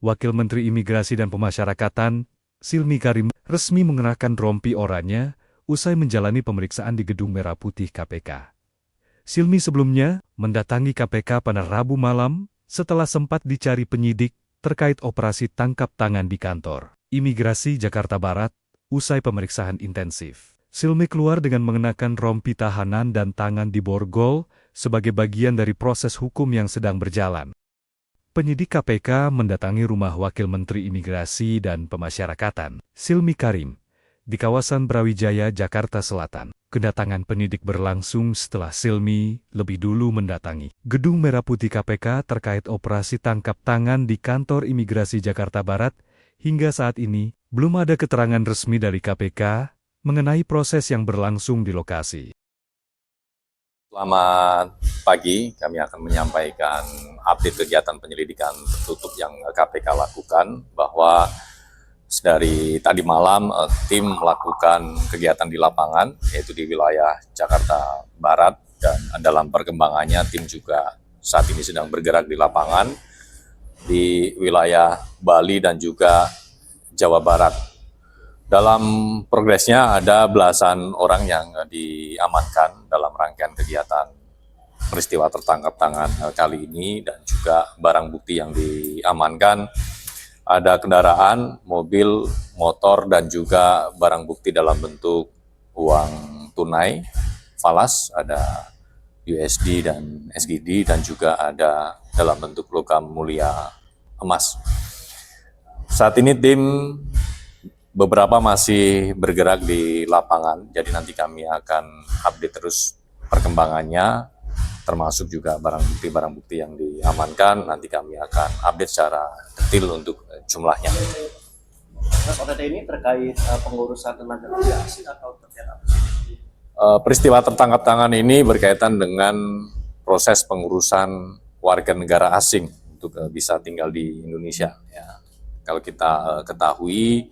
Wakil Menteri Imigrasi dan Pemasyarakatan, Silmi Karim, resmi mengenakan rompi oranye usai menjalani pemeriksaan di Gedung Merah Putih KPK. Silmi sebelumnya mendatangi KPK pada Rabu malam setelah sempat dicari penyidik terkait operasi tangkap tangan di kantor Imigrasi Jakarta Barat usai pemeriksaan intensif. Silmi keluar dengan mengenakan rompi tahanan dan tangan diborgol sebagai bagian dari proses hukum yang sedang berjalan. Penyidik KPK mendatangi rumah Wakil Menteri Imigrasi dan Pemasyarakatan, Silmi Karim, di kawasan Brawijaya, Jakarta Selatan. Kedatangan penyidik berlangsung setelah Silmi lebih dulu mendatangi Gedung Merah Putih KPK terkait operasi tangkap tangan di kantor Imigrasi Jakarta Barat. Hingga saat ini, belum ada keterangan resmi dari KPK mengenai proses yang berlangsung di lokasi. Selamat pagi, kami akan menyampaikan update kegiatan penyelidikan tertutup yang KPK lakukan, bahwa dari tadi malam tim melakukan kegiatan di lapangan, yaitu di wilayah Jakarta Barat, dan dalam perkembangannya tim juga saat ini sedang bergerak di lapangan di wilayah Bali dan juga Jawa Barat. Dalam progresnya ada belasan orang yang diamankan dalam rangkaian kegiatan peristiwa tertangkap tangan kali ini, dan juga barang bukti yang diamankan ada kendaraan, mobil, motor, dan juga barang bukti dalam bentuk uang tunai, falas, ada USD dan SGD, dan juga ada dalam bentuk logam mulia emas. Saat ini tim beberapa masih bergerak di lapangan, jadi nanti kami akan update terus perkembangannya, termasuk juga barang bukti yang diamankan. Nanti kami akan update secara detail untuk jumlahnya. Mas, OTT ini terkait pengurusan tenaga kerja asing atau terkait apa? Peristiwa tertangkap tangan ini berkaitan dengan proses pengurusan warga negara asing untuk bisa tinggal di Indonesia. Ya. Kalau kita ketahui,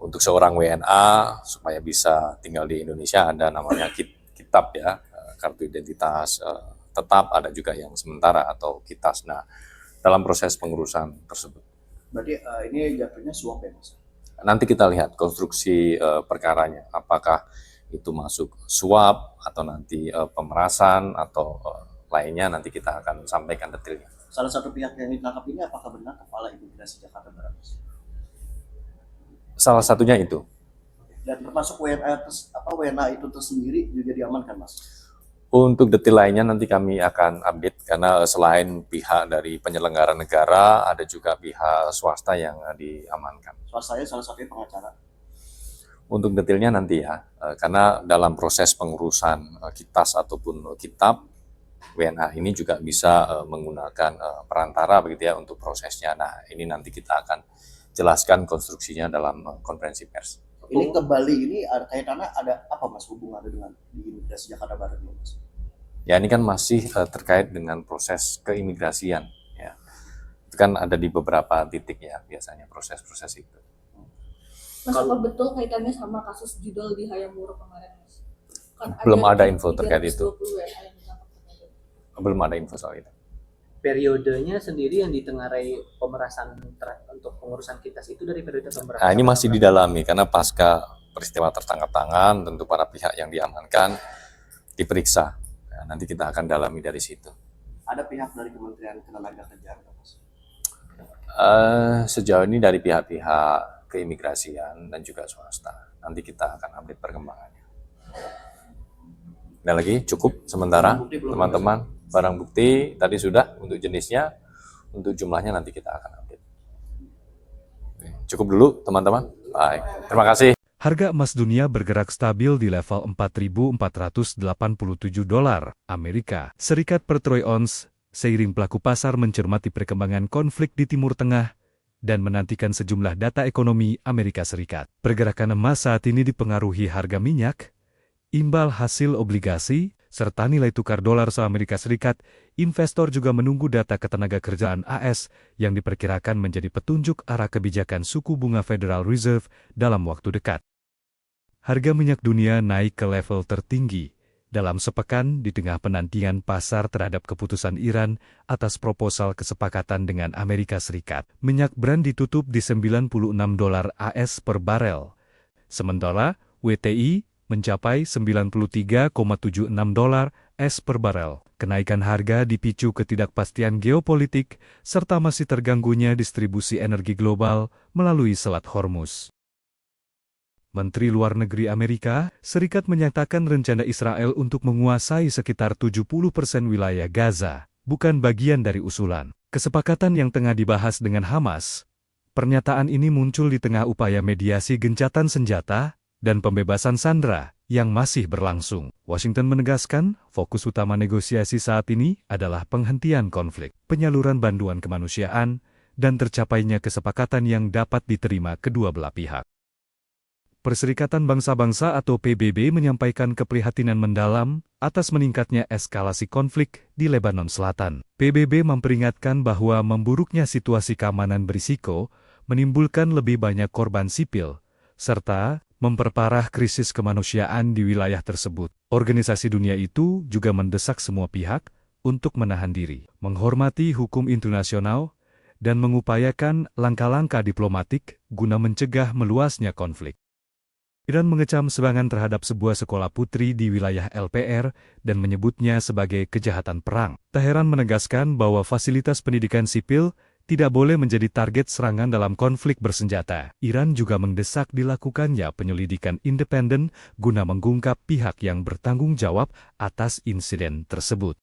untuk seorang WNA supaya bisa tinggal di Indonesia ada namanya kitab, ya, kartu identitas tetap, ada juga yang sementara atau KITAS. Nah, dalam proses pengurusan tersebut. Berarti ini jatuhnya suap ya, Mas? Nanti kita lihat konstruksi perkaranya, apakah itu masuk suap atau nanti pemerasan atau lainnya, nanti kita akan sampaikan detailnya. Salah satu pihak yang ditangkap ini apakah benar Kepala Imigrasi Jakarta Barat, Mas? Salah satunya itu. Dan termasuk WNA itu tersendiri juga diamankan, Mas? Untuk detail lainnya nanti kami akan update, karena selain pihak dari penyelenggara negara, ada juga pihak swasta yang diamankan. Swastanya salah satunya pengacara. Untuk detailnya nanti ya, karena dalam proses pengurusan KITAS ataupun kitab, WNA ini juga bisa menggunakan perantara begitu ya untuk prosesnya. Nah, ini nanti kita akan jelaskan konstruksinya dalam konferensi pers. Ini ke Bali ini kaitannya ada apa, Mas, hubungannya dengan di Imigrasi Jakarta Barat ini, Mas? Ya, ini kan masih terkait dengan proses keimigrasian, ya. Itu kan ada di beberapa titik ya biasanya proses-proses itu. Mas, apa betul kaitannya sama kasus judul di Hayamuruk kemarin, Mas? Kan Belum ada info terkait itu. 320 WNA yang ditangkap terkait itu. Belum ada info soal itu. Periodenya sendiri yang ditengarai pemerasan untuk pengurusan KITAS itu dari periode pemerasan. Nah, ini masih didalami karena pasca peristiwa tertangkap tangan, tentu para pihak yang diamankan diperiksa. Nah, nanti kita akan dalami dari situ. Ada pihak dari Kementerian Ketenagakerjaan, Mas? Sejauh ini dari pihak-pihak keimigrasian dan juga swasta. Nanti kita akan update perkembangannya. Ada lagi? Cukup sementara, teman-teman. Barang bukti tadi sudah untuk jenisnya, untuk jumlahnya nanti kita akan update. Cukup dulu teman-teman. Baik, terima kasih. Harga emas dunia bergerak stabil di level $4.487 Amerika Serikat per troy ounce, seiring pelaku pasar mencermati perkembangan konflik di Timur Tengah dan menantikan sejumlah data ekonomi Amerika Serikat. Pergerakan emas saat ini dipengaruhi harga minyak, imbal hasil obligasi, serta nilai tukar dolar se-Amerika Serikat. Investor juga menunggu data ketenagakerjaan AS yang diperkirakan menjadi petunjuk arah kebijakan suku bunga Federal Reserve dalam waktu dekat. Harga minyak dunia naik ke level tertinggi Dalam sepekan di tengah penantian pasar terhadap keputusan Iran atas proposal kesepakatan dengan Amerika Serikat, minyak Brent ditutup di $96 AS per barel. Sementara WTI mencapai $93,76 AS per barel. Kenaikan harga dipicu ketidakpastian geopolitik serta masih terganggunya distribusi energi global melalui Selat Hormuz. Menteri Luar Negeri Amerika Serikat menyatakan rencana Israel untuk menguasai sekitar 70% wilayah Gaza, bukan bagian dari usulan kesepakatan yang tengah dibahas dengan Hamas. Pernyataan ini muncul di tengah upaya mediasi gencatan senjata dan pembebasan sandera yang masih berlangsung. Washington menegaskan, fokus utama negosiasi saat ini adalah penghentian konflik, penyaluran bantuan kemanusiaan, dan tercapainya kesepakatan yang dapat diterima kedua belah pihak. Perserikatan Bangsa-Bangsa atau PBB menyampaikan keprihatinan mendalam atas meningkatnya eskalasi konflik di Lebanon Selatan. PBB memperingatkan bahwa memburuknya situasi keamanan berisiko menimbulkan lebih banyak korban sipil, serta memperparah krisis kemanusiaan di wilayah tersebut. Organisasi dunia itu juga mendesak semua pihak untuk menahan diri, menghormati hukum internasional, dan mengupayakan langkah-langkah diplomatik guna mencegah meluasnya konflik. Iran mengecam serangan terhadap sebuah sekolah putri di wilayah LPR dan menyebutnya sebagai kejahatan perang. Teheran menegaskan bahwa fasilitas pendidikan sipil tidak boleh menjadi target serangan dalam konflik bersenjata. Iran juga mendesak dilakukannya penyelidikan independen guna mengungkap pihak yang bertanggung jawab atas insiden tersebut.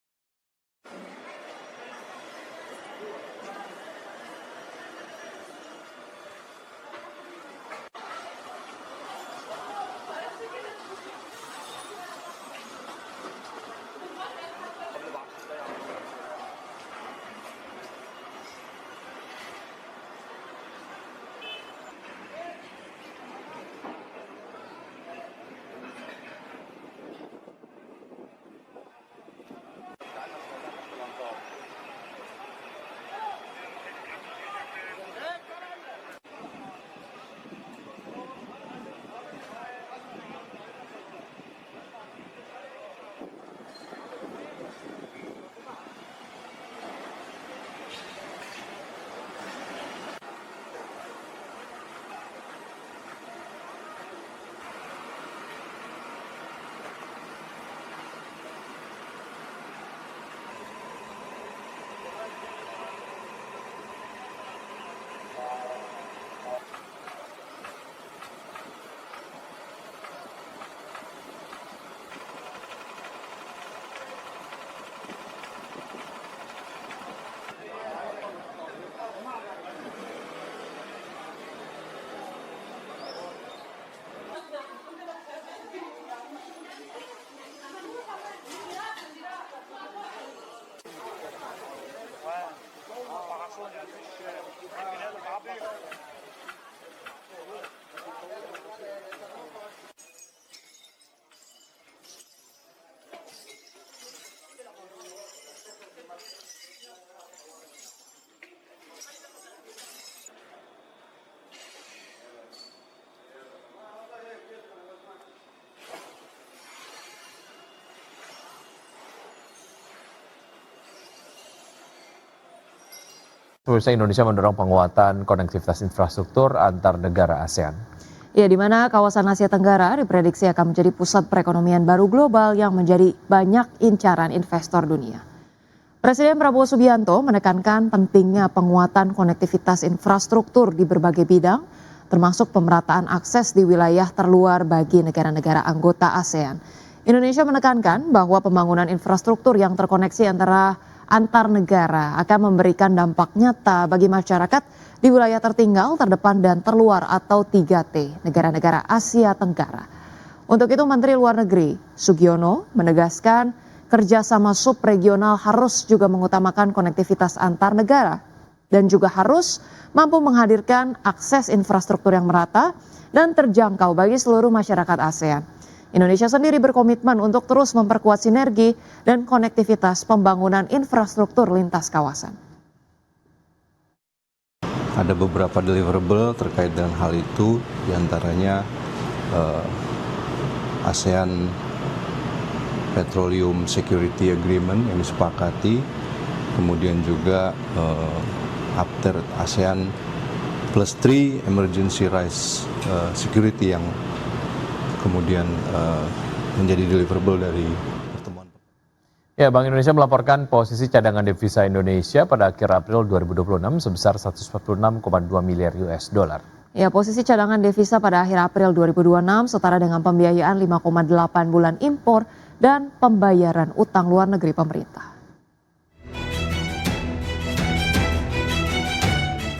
Pemirsa, Indonesia mendorong penguatan konektivitas infrastruktur antar negara ASEAN. Ya, di mana kawasan Asia Tenggara diprediksi akan menjadi pusat perekonomian baru global yang menjadi banyak incaran investor dunia. Presiden Prabowo Subianto menekankan pentingnya penguatan konektivitas infrastruktur di berbagai bidang, termasuk pemerataan akses di wilayah terluar bagi negara-negara anggota ASEAN. Indonesia menekankan bahwa pembangunan infrastruktur yang terkoneksi antar negara akan memberikan dampak nyata bagi masyarakat di wilayah tertinggal, terdepan, dan terluar atau 3T, negara-negara Asia Tenggara. Untuk itu Menteri Luar Negeri Sugiono menegaskan kerjasama subregional harus juga mengutamakan konektivitas antar negara dan juga harus mampu menghadirkan akses infrastruktur yang merata dan terjangkau bagi seluruh masyarakat ASEAN. Indonesia sendiri berkomitmen untuk terus memperkuat sinergi dan konektivitas pembangunan infrastruktur lintas kawasan. Ada beberapa deliverable terkait dengan hal itu, diantaranya ASEAN Petroleum Security Agreement yang disepakati, kemudian juga after ASEAN Plus 3 Emergency Rice Security yang kemudian menjadi deliverable dari pertemuan. Ya, Bank Indonesia melaporkan posisi cadangan devisa Indonesia pada akhir April 2026 sebesar 146,2 miliar US dollar. Ya, posisi cadangan devisa pada akhir April 2026 setara dengan pembiayaan 5,8 bulan impor dan pembayaran utang luar negeri pemerintah.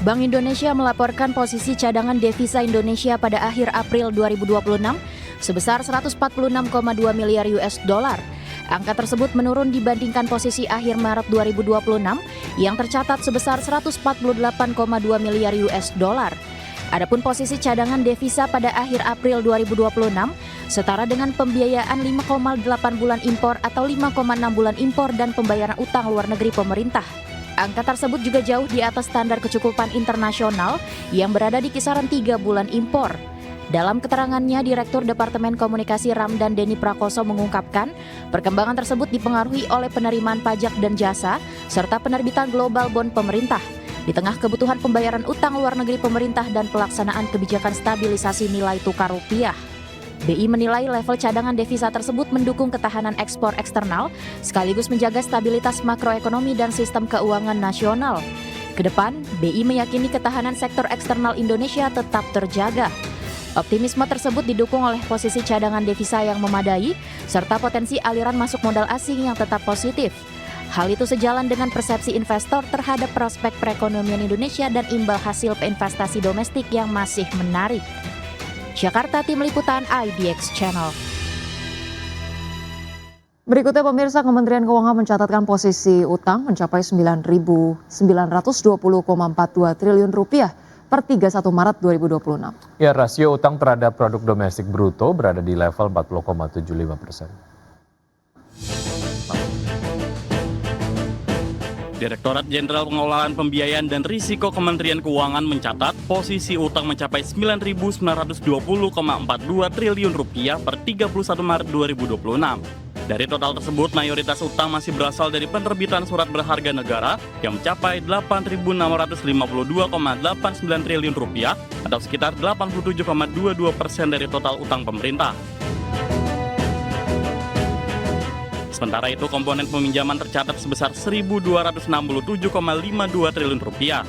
Bank Indonesia melaporkan posisi cadangan devisa Indonesia pada akhir April 2026 sebesar 146,2 miliar US dollar. Angka tersebut menurun dibandingkan posisi akhir Maret 2026 yang tercatat sebesar 148,2 miliar US dollar. Adapun posisi cadangan devisa pada akhir April 2026 setara dengan pembiayaan 5,8 bulan impor atau 5,6 bulan impor dan pembayaran utang luar negeri pemerintah. Angka tersebut juga jauh di atas standar kecukupan internasional yang berada di kisaran 3 bulan impor. Dalam keterangannya, Direktur Departemen Komunikasi Ramdan Denny Prakoso mengungkapkan, perkembangan tersebut dipengaruhi oleh penerimaan pajak dan jasa serta penerbitan global bond pemerintah. Di tengah kebutuhan pembayaran utang luar negeri pemerintah dan pelaksanaan kebijakan stabilisasi nilai tukar rupiah. BI menilai level cadangan devisa tersebut mendukung ketahanan ekspor eksternal sekaligus menjaga stabilitas makroekonomi dan sistem keuangan nasional. Kedepan, BI meyakini ketahanan sektor eksternal Indonesia tetap terjaga. Optimisme tersebut didukung oleh posisi cadangan devisa yang memadai serta potensi aliran masuk modal asing yang tetap positif. Hal itu sejalan dengan persepsi investor terhadap prospek perekonomian Indonesia dan imbal hasil investasi domestik yang masih menarik. Jakarta, Tim Liputan IDX Channel. Berikutnya pemirsa, Kementerian Keuangan mencatatkan posisi utang mencapai 9.920,42 triliun rupiah per 31 Maret 2026. Ya, rasio utang terhadap produk domestik bruto berada di level 40,75%. Direktorat Jenderal Pengelolaan Pembiayaan dan Risiko Kementerian Keuangan mencatat posisi utang mencapai 9.920,42 triliun rupiah per 31 Maret 2026. Dari total tersebut, mayoritas utang masih berasal dari penerbitan surat berharga negara yang mencapai 8.652,89 triliun rupiah atau sekitar 87,22% dari total utang pemerintah. Sementara itu, komponen peminjaman tercatat sebesar 1.267,52 triliun rupiah.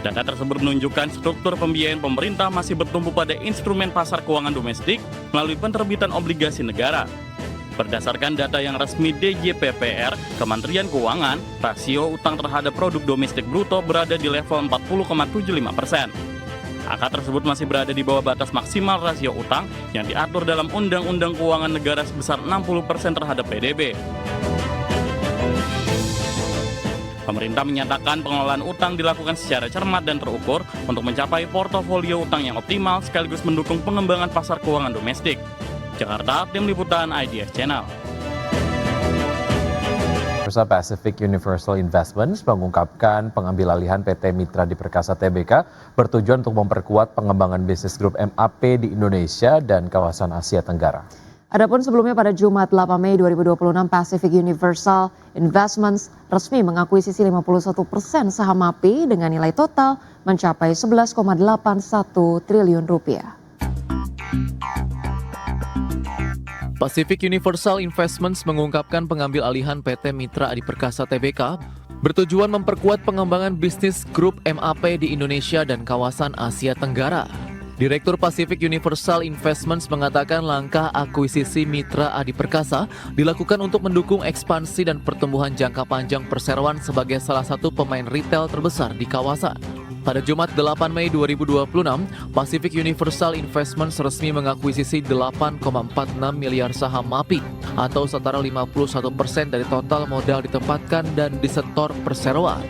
Data tersebut menunjukkan struktur pembiayaan pemerintah masih bertumpu pada instrumen pasar keuangan domestik melalui penerbitan obligasi negara. Berdasarkan data yang resmi DJPPR, Kementerian Keuangan, rasio utang terhadap produk domestik bruto berada di level 40,75%. Angka tersebut masih berada di bawah batas maksimal rasio utang yang diatur dalam Undang-Undang Keuangan Negara sebesar 60% terhadap PDB. Pemerintah menyatakan pengelolaan utang dilakukan secara cermat dan terukur untuk mencapai portofolio utang yang optimal sekaligus mendukung pengembangan pasar keuangan domestik. Jakarta, Tim Liputan IDX Channel. Pacific Universal Investments mengungkapkan pengambil alihan PT Mitra Adiperkasa Tbk bertujuan untuk memperkuat pengembangan bisnis grup MAP di Indonesia dan kawasan Asia Tenggara. Adapun sebelumnya pada Jumat 8 Mei 2026, Pacific Universal Investments resmi mengakuisisi 51% saham MAP dengan nilai total mencapai 11,81 triliun rupiah. Pacific Universal Investments mengungkapkan pengambil alihan PT Mitra Adiperkasa Tbk bertujuan memperkuat pengembangan bisnis grup MAP di Indonesia dan kawasan Asia Tenggara. Direktur Pacific Universal Investments mengatakan langkah akuisisi Mitra Adiperkasa dilakukan untuk mendukung ekspansi dan pertumbuhan jangka panjang perseroan sebagai salah satu pemain retail terbesar di kawasan. Pada Jumat 8 Mei 2026, Pacific Universal Investments resmi mengakuisisi 8,46 miliar saham MAPI atau setara 51% dari total modal ditempatkan dan disetor perseroan.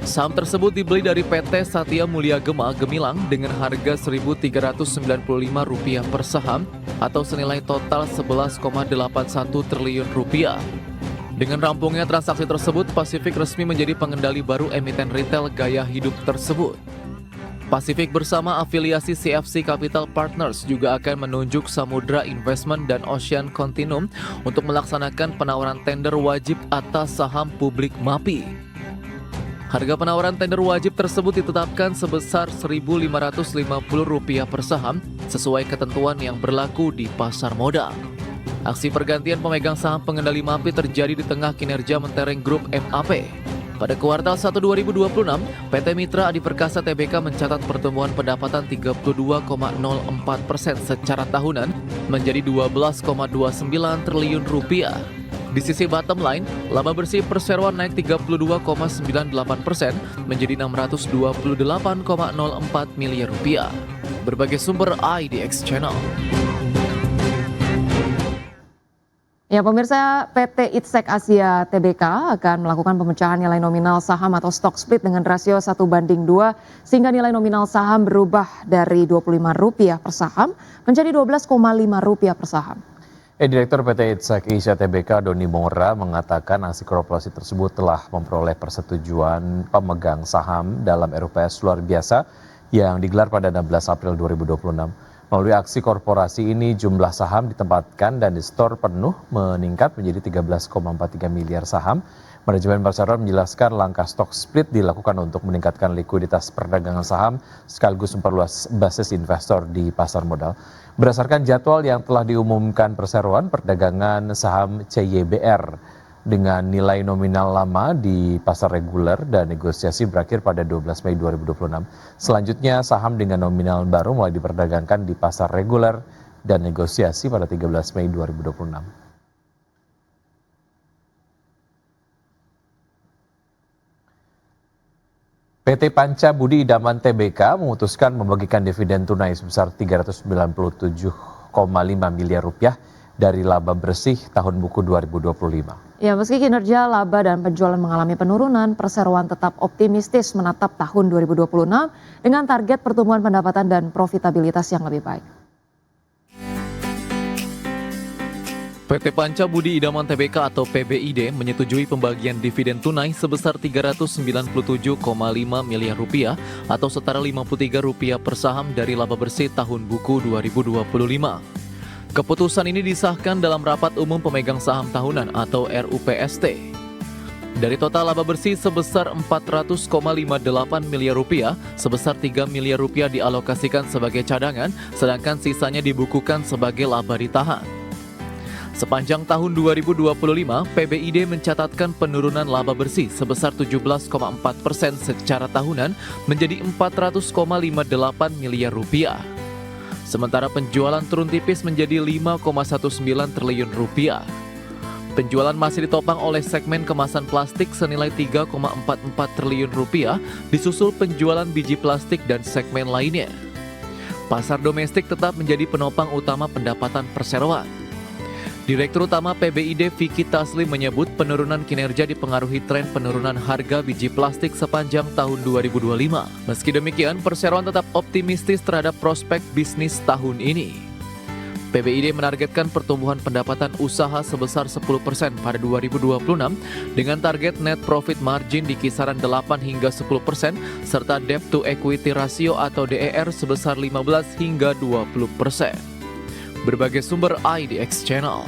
Saham tersebut dibeli dari PT Satya Mulia Gema Gemilang dengan harga Rp1.395 per saham atau senilai total Rp11,81 triliun. Dengan rampungnya transaksi tersebut, Pacific resmi menjadi pengendali baru emiten retail gaya hidup tersebut. Pacific bersama afiliasi CFC Capital Partners juga akan menunjuk Samudra Investment dan Ocean Continuum untuk melaksanakan penawaran tender wajib atas saham publik MAPI. Harga penawaran tender wajib tersebut ditetapkan sebesar Rp1.550 per saham sesuai ketentuan yang berlaku di pasar modal. Aksi pergantian pemegang saham pengendali MAPI terjadi di tengah kinerja mentereng grup MAP. Pada kuartal 1 2026, PT Mitra Adi Perkasa Tbk mencatat pertumbuhan pendapatan 32,04% secara tahunan menjadi Rp12,29 triliun. Di sisi bottom line, laba bersih perseroan naik 32,98% menjadi Rp628,04 miliar. Berbagai sumber IDX Channel. Ya, pemirsa, PT Itsek Asia Tbk akan melakukan pemecahan nilai nominal saham atau stock split dengan rasio 1:2 sehingga nilai nominal saham berubah dari Rp25 per saham menjadi Rp12,5 per saham. Direktur PT Itsek Asia Tbk Doni Mora mengatakan aksi korporasi tersebut telah memperoleh persetujuan pemegang saham dalam RUPS luar biasa yang digelar pada 16 April 2026. Melalui aksi korporasi ini jumlah saham ditempatkan dan di-store penuh meningkat menjadi 13,43 miliar saham. Manajemen Perseroan menjelaskan langkah stock split dilakukan untuk meningkatkan likuiditas perdagangan saham sekaligus memperluas basis investor di pasar modal. Berdasarkan jadwal yang telah diumumkan Perseroan, perdagangan saham CYBR dengan nilai nominal lama di pasar reguler dan negosiasi berakhir pada 12 Mei 2026. Selanjutnya saham dengan nominal baru mulai diperdagangkan di pasar reguler dan negosiasi pada 13 Mei 2026. PT Panca Budi Idaman Tbk memutuskan membagikan dividen tunai sebesar Rp397,5 miliar dari laba bersih tahun buku 2025. Ya, meski kinerja laba dan penjualan mengalami penurunan, Perseroan tetap optimistis menatap tahun 2026 dengan target pertumbuhan pendapatan dan profitabilitas yang lebih baik. PT Panca Budi Idaman Tbk atau PBID menyetujui pembagian dividen tunai sebesar Rp397,5 miliar atau setara Rp53 per saham dari laba bersih tahun buku 2025. Keputusan ini disahkan dalam rapat umum pemegang saham tahunan atau RUPST. Dari total laba bersih sebesar Rp400,58 miliar, sebesar Rp3 miliar dialokasikan sebagai cadangan, sedangkan sisanya dibukukan sebagai laba ditahan. Sepanjang tahun 2025, PBID mencatatkan penurunan laba bersih sebesar 17,4% secara tahunan menjadi Rp400,58 miliar. Sementara penjualan turun tipis menjadi Rp5,19 triliun. Penjualan masih ditopang oleh segmen kemasan plastik senilai Rp3,44 triliun, disusul penjualan biji plastik dan segmen lainnya. Pasar domestik tetap menjadi penopang utama pendapatan Perseroan. Direktur Utama PBID Vicky Taslim menyebut penurunan kinerja dipengaruhi tren penurunan harga biji plastik sepanjang tahun 2025. Meski demikian, Perseroan tetap optimistis terhadap prospek bisnis tahun ini. PBID menargetkan pertumbuhan pendapatan usaha sebesar 10% pada 2026 dengan target net profit margin di kisaran 8 hingga 10% serta debt to equity ratio atau DER sebesar 15 hingga 20%. Berbagai sumber IDX Channel.